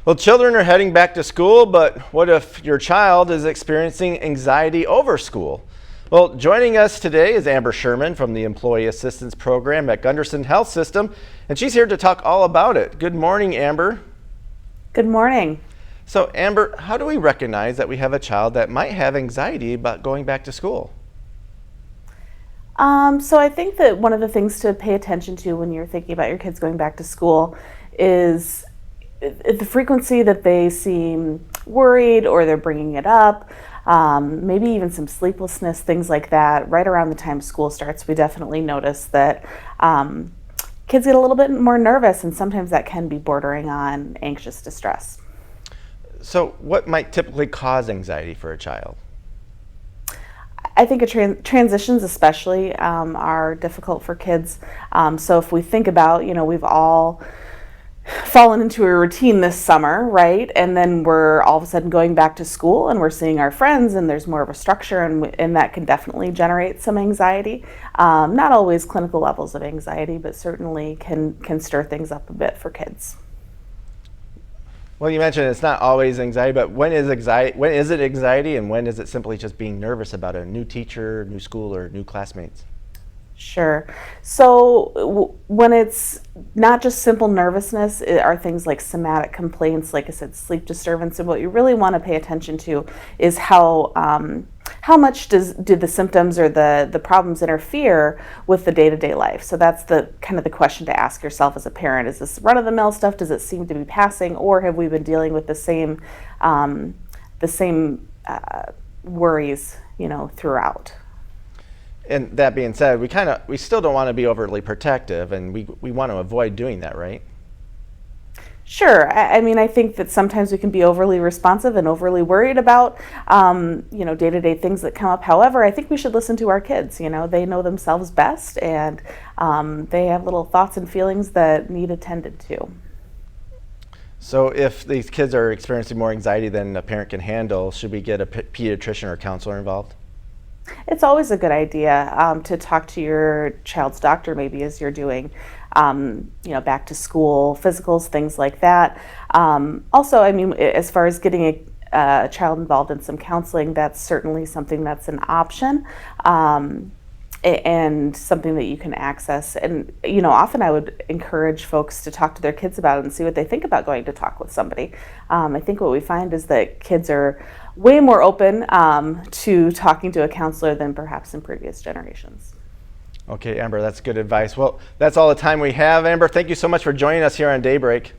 Well, children are heading back to school, but what if your child is experiencing anxiety over school? Well, joining us today is Amber Sherman from the Employee Assistance Program at Gunderson Health System, and she's here to talk all about it. Good morning, Amber. Good morning. So, Amber, how do we recognize that we have a child that might have anxiety about going back to school? So I think that one of the things to pay attention to when you're thinking about your kids going back to school is the frequency that they seem worried or they're bringing it up, maybe even some sleeplessness, things like that. Right around the time school starts, we definitely notice that kids get a little bit more nervous, and sometimes that can be bordering on anxious distress. So, what might typically cause anxiety for a child? I think transitions especially are difficult for kids. So if we think about, we've all fallen into a routine this summer, right? And then we're all of a sudden going back to school and we're seeing our friends and there's more of a structure, and that can definitely generate some anxiety. Not always clinical levels of anxiety, but certainly can stir things up a bit for kids. Well, you mentioned it's not always anxiety, but when is it anxiety, and when is it simply just being nervous about a new teacher, new school, or new classmates? Sure. So when it's not just simple nervousness, it are things like somatic complaints, like I said, sleep disturbance. And what you really want to pay attention to is how much do the symptoms or the problems interfere with the day-to-day life. So that's the kind of the question to ask yourself as a parent. Is this run-of-the-mill stuff? Does it seem to be passing, or have we been dealing with the same worries, throughout? And that being said, we still don't want to be overly protective, and we want to avoid doing that, right? Sure. I mean, I think that sometimes we can be overly responsive and overly worried about, day-to-day things that come up. However, I think we should listen to our kids. They know themselves best, and they have little thoughts and feelings that need attended to. So if these kids are experiencing more anxiety than a parent can handle, should we get a pediatrician or counselor involved? It's always a good idea to talk to your child's doctor, maybe as you're doing, back to school physicals, things like that. Also, I mean, as far as getting a child involved in some counseling, that's certainly something that's an option, and something that you can access. And, often I would encourage folks to talk to their kids about it and see what they think about going to talk with somebody. I think what we find is that kids are way more open to talking to a counselor than perhaps in previous generations. Okay, Amber, that's good advice. Well, that's all the time we have. Amber, thank you so much for joining us here on Daybreak.